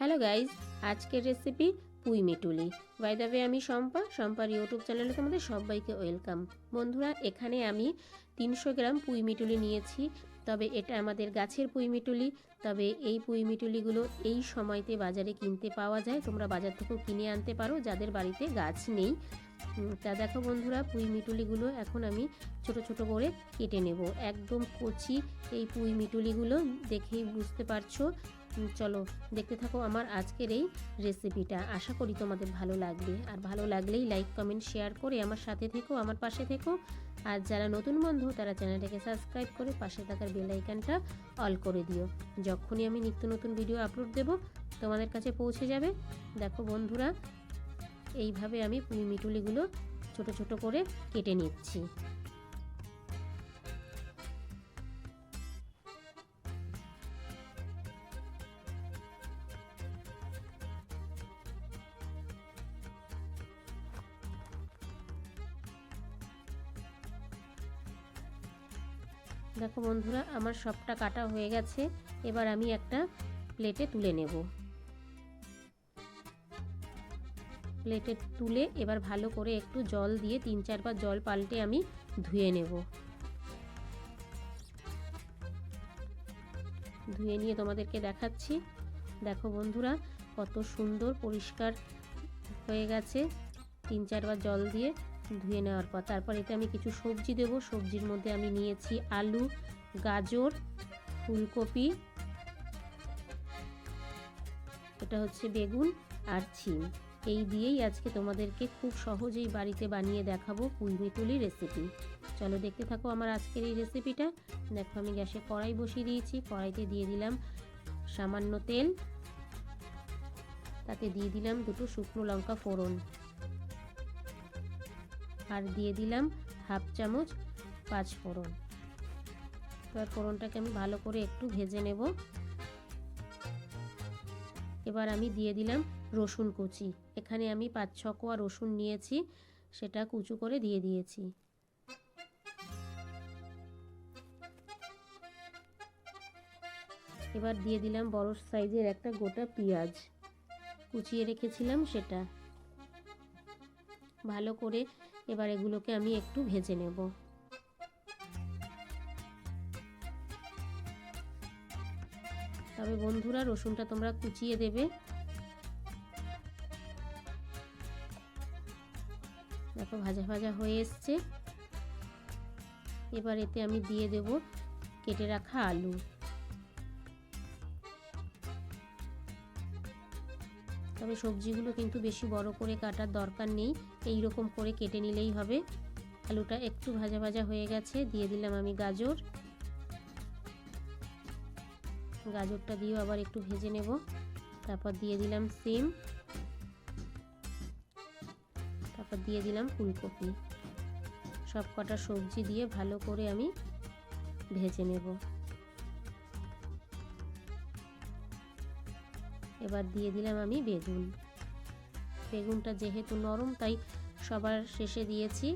Hello guys, আজকের recipe পুঁই মিটুলি। By the way, আমি শম্পার ইউটিউব চ্যানেলে তোমাদের সবাইকে ওয়েলকাম। বন্ধুরা, এখানে আমি 300 গ্রাম পুঁই মিটুলি নিয়েছি। তবে এটা আমাদের গাছের পুঁই মিটুলি। তবে এই পুঁই মিটুলিগুলো এই সময়তে বাজারে কিনতে পাওয়া যায়, তোমরা বাজার থেকেও কিনে আনতে পারো যাদের বাড়িতে গাছ নেই। তা দেখো বন্ধুরা, পুঁই মিটুলিগুলো এখন আমি ছোট ছোট করে কেটে নেব। একদম কচি এই পুঁই মিটুলিগুলো, দেখেই বুঝতে পারছো। চলো দেখতে থাকো আমার আজকের এই রেসিপিটা। আশা করি তোমাদের ভালো লাগবে, আর ভালো লাগলেই লাইক কমেন্ট শেয়ার করে আমার সাথে থেকো, আমার পাশে থেকো। আর যারা নতুন বন্ধু তারা চ্যানেলটাকে সাবস্ক্রাইব করে পাশে থাকার বেল আইকনটা অল করে দিও। যখনই আমি নিত্য নতুন ভিডিও আপলোড দেব তোমাদের কাছে পৌঁছে যাবে। দেখো বন্ধুরা, এইভাবে আমি পুঁই মিটুলিগুলো ছোট ছোট করে কেটে নিচ্ছি। দেখো বন্ধুরা, আমার সবটা কাটা হয়ে গেছে। এবার আমি একটা প্লেটে তুলে নেব। প্লেটে তুলে এবার ভালো করে একটু জল দিয়ে 3-4 বার জল পাল্টে আমি ধুয়ে নেব। ধুয়ে নিয়ে তোমাদেরকে দেখাচ্ছি। দেখো বন্ধুরা, কত সুন্দর পরিষ্কার হয়ে গেছে 3-4 বার জল দিয়ে ধুয়ে নেওয়ার পর। তারপর এতে আমি কিছু সবজি দেব। সবজির মধ্যে আমি নিয়েছি আলু, গাজর, ফুলকপি, এটা হচ্ছে বেগুন আর শিম। এই দিয়েই আজকে তোমাদেরকে খুব সহজেই বাড়িতে বানিয়ে দেখাবো পুঁই মিটুলি রেসিপি। চলো দেখতে থাকো আমার আজকের এই রেসিপিটা। দেখো, আমি গ্যাসে কড়াই বসিয়ে দিয়েছি। কড়াইতে দিয়ে দিলাম সামান্য তেল, তাতে দিয়ে দিলাম 2 শুকনো লঙ্কা ফোড়ন, আর দিয়ে দিলাম 1/2 চামচ 5 ফোড়ন। এবার ফোড়নটাকে আমি ভালো করে একটু ভেজে নেব। এবার আমি দিয়ে দিলাম রসুন কুচি। এখানে আমি 5-6 কোয়া রসুন নিয়েছি, সেটা কুচু করে দিয়ে দিয়েছি। এবার দিয়ে দিলাম বড় সাইজের একটা গোটা পেঁয়াজ, কুচিয়ে রেখেছিলাম সেটা। ভালো করে এবার এগুলোকে আমি একটু ভেজে নেব। তবে বন্ধুরা, রসুনটা তোমরা কুচিয়ে দেবে। দেখো ভাজা ভাজা হয়ে এসছে। এবার এতে আমি দিয়ে দেব কেটে রাখা আলু। তবে সবজিগুলো কিন্তু বেশি বড় করে কাটার দরকার নেই, এই রকম করে কেটে নিলেই হবে। আলুটা একটু ভাজা ভাজা হয়ে গেছে। দিয়ে দিলাম আমি গাজর। গাজরটা দিয়েও আবার একটু ভেজে নেব। তারপর দিয়ে দিলাম সিম, তারপর দিয়ে দিলাম ফুলকপি। সব কটা সবজি দিয়ে ভালো করে আমি ভেজে নেব। এবার দিয়ে দিলাম আমি বেগুন। বেগুনটা যেহেতু নরম তাই সবার শেষে দিয়েছি।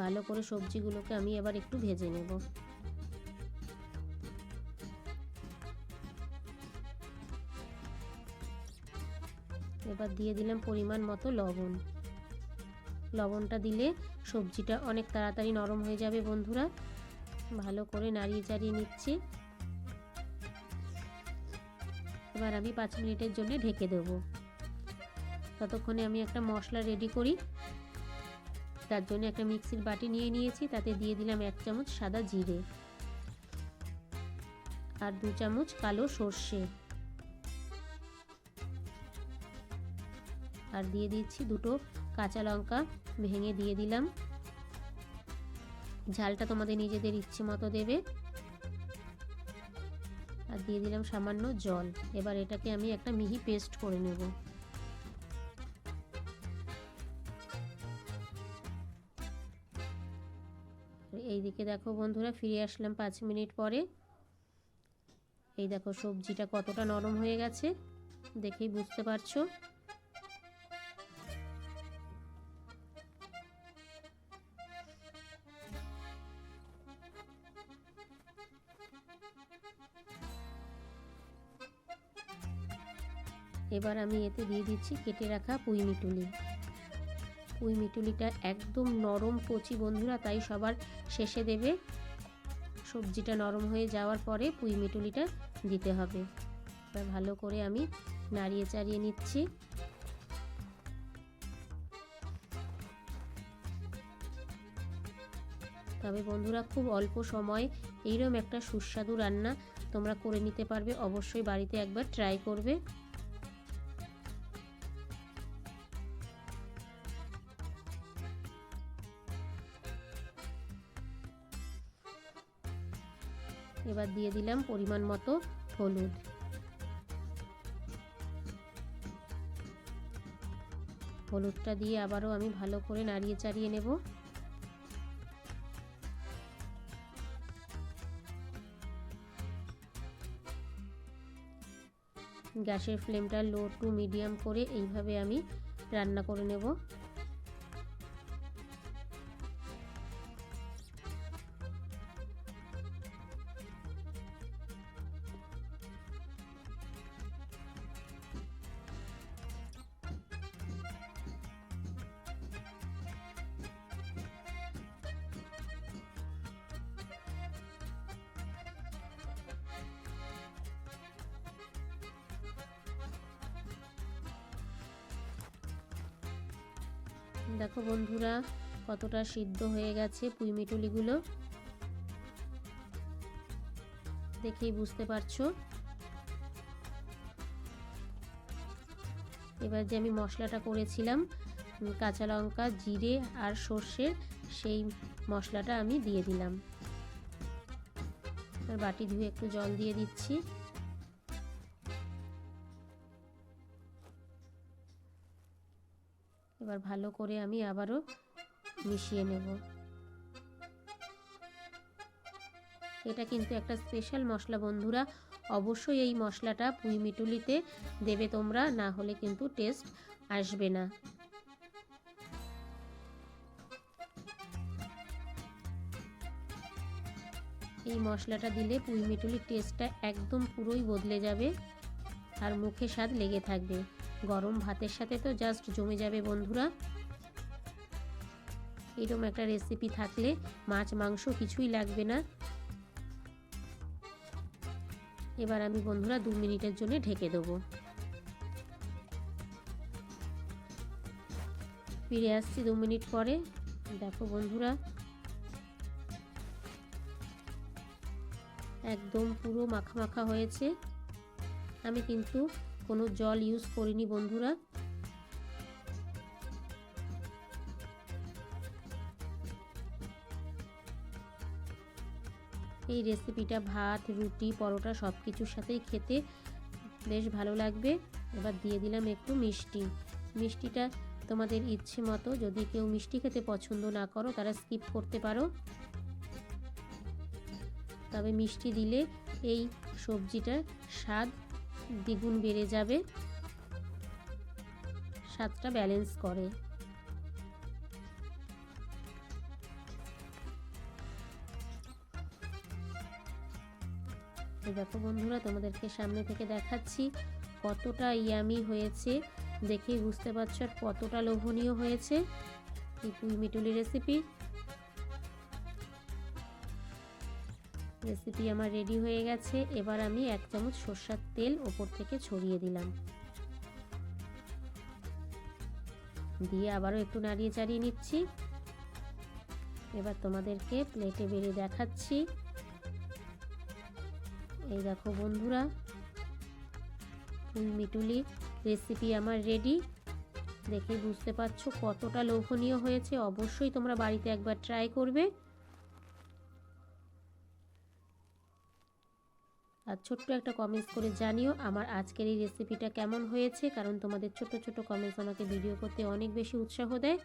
ভালো করে সবজিগুলোকে আমি এবার একটু ভেজে নেব। এবার দিয়ে দিলাম পরিমাণ মতো লবণ। লবণটা দিলে সবজিটা অনেক তাড়াতাড়ি নরম হয়ে যাবে বন্ধুরা। ভালো করে নাড়িয়ে চাড়িয়ে নিচ্ছি। এবার আমি 5 মিনিটের জন্য ঢেকে দেব। ততক্ষণে আমি একটা মশলা রেডি করি। তার জন্য একটা মিক্সির বাটি নিয়ে নিয়েছি, তাতে দিয়ে দিলাম 1 চামচ সাদা জিরে, আর 2 চামচ কালো সর্ষে, আর দিয়ে দিচ্ছি 2টো কাঁচা লঙ্কা ভেঙে দিয়ে দিলাম। ঝালটা তোমাদের নিজেদের ইচ্ছে মতো দেবে। আর দিয়ে দিলাম সামান্য জল। এবার এটাকে আমি একটা মিহি পেস্ট করে নেব। এইদিকে দেখো বন্ধুরা, ফিরে আসলাম 5 মিনিট পরে। এই দেখো সবজিটা কতটা নরম হয়ে গেছে, দেখেই বুঝতে পারছো। এবার আমি এতে দিয়ে দিচ্ছি কেটে রাখা পুঁই মিটুলি। পুঁই মিটুলিটা একদম নরম কচি বন্ধুরা, তাই সবার শেষে দেবে। সবজিটা নরম হয়ে যাওয়ার পরে পুঁই মিটুলিটা দিতে হবে। এবার ভালো করে আমি নাড়িয়ে চাড়িয়ে নিচ্ছি। তবে বন্ধুরা খুব অল্প সময় এইরকম একটা সুস্বাদু রান্না তোমরা করে নিতে পারবে। অবশ্যই বাড়িতে একবার ট্রাই করবে। এবার দিয়ে দিলাম পরিমাণ মতো হলুদ। হলুদটা দিয়ে আবারও আমি ভালো করে নাড়িয়ে চাড়িয়ে নেব। গ্যাসের ফ্লেমটা লো টু মিডিয়াম করে এইভাবে আমি রান্না করে নেব। দেখো বন্ধুরা কতটা সিদ্ধ হয়ে গেছে পুঁই মিটুলিগুলো, দেখেই বুঝতে পারছো। এবার যে আমি মশলাটা করেছিলাম কাঁচা লঙ্কা, জিরে আর সর্ষের, সেই মশলাটা আমি দিয়ে দিলাম। আর বাটি ধুয়ে একটু জল দিয়ে দিচ্ছি। এবার ভালো করে আমি আবারও মিশিয়ে নেব। এটা কিন্তু একটা স্পেশাল মশলা বন্ধুরা, অবশ্যই এই মশলাটা পুঁই মিটুলিতে দেবে তোমরা, না হলে কিন্তু টেস্ট আসবে না। এই মশলাটা দিলে পুঁই মিটুলির টেস্টটা একদম পুরোই বদলে যাবে আর মুখে স্বাদ লেগে থাকবে। গরম ভাতের সাথে তো জাস্ট জমে যাবে বন্ধুরা। এরকম একটা রেসিপি থাকলে মাছ মাংস কিছুই লাগবে না। এবার আমি বন্ধুরা 2 মিনিটের জন্য ঢেকে দেবো। ফিরে আসছি 2 মিনিট পরে। দেখো বন্ধুরা একদম পুরো মাখা মাখা হয়েছে। আমি কিন্তু কোনো জল ইউজ করিনি বন্ধুরা। এই রেসিপিটা ভাত, রুটি, পরোটা সব কিছুর সাথেই খেতে বেশ ভালো লাগবে। এবার দিয়ে দিলাম একটু মিষ্টি। মিষ্টিটা তোমাদের ইচ্ছে মতো, যদি কেউ মিষ্টি খেতে পছন্দ না করো তারা স্কিপ করতে পারো। তবে মিষ্টি দিলে এই সবজিটার স্বাদ দ্বিগুণ বেড়ে যাবে, স্বাদটা ব্যালেন্স করে। দেখো বন্ধুরা তোমাদেরকে সামনে থেকে দেখাচ্ছি কতটা ইয়ামি হয়েছে, দেখেই বুঝতে পারছো আর কতটা লোভনীয় হয়েছে এই পুঁই মিটুলি রেসিপি। রেসিপি আমার রেডি হয়ে গেছে। এবার আমি 1 চামচ সরষের তেল ওপর থেকে ছড়িয়ে দিলাম, দিয়ে আবারও একটু নাড়িয়ে চাড়িয়ে নিচ্ছি। এবার তোমাদেরকে প্লেটে বেড়ে দেখাচ্ছি। এই দেখো বন্ধুরা পুঁই মিটুলি রেসিপি আমার রেডি, দেখে বুঝতে পারছো কতটা লোভনীয় হয়েছে। অবশ্যই তোমরা বাড়িতে একবার ট্রাই করবে। আর ছোট্ট একটা কমেন্টস করে জানিও আমার আজকের এই রেসিপিটা কেমন হয়েছে, কারণ তোমাদের ছোট ছোট কমেন্টস আমাকে ভিডিও করতে অনেক বেশি উৎসাহ দেয়।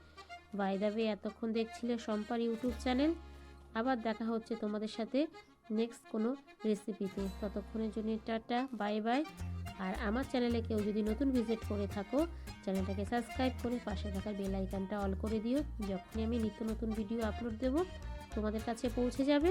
বাই দ্য ওয়ে এতক্ষণ দেখছিলে শম্পার ইউটিউব চ্যানেল। আবার দেখা হচ্ছে তোমাদের সাথে নেক্সট কোনো রেসিপিতে। ততক্ষণের জন্য টাটা, বাই বাই। আর আমার চ্যানেলে কেউ যদি নতুন ভিজিট করে থাকো চ্যানেলটাকে সাবস্ক্রাইব করে পাশে থাকা বেল আইকনটা অল করে দিও, যখনই আমি নিত্য নতুন ভিডিও আপলোড দেব তোমাদের কাছে পৌঁছে যাবে।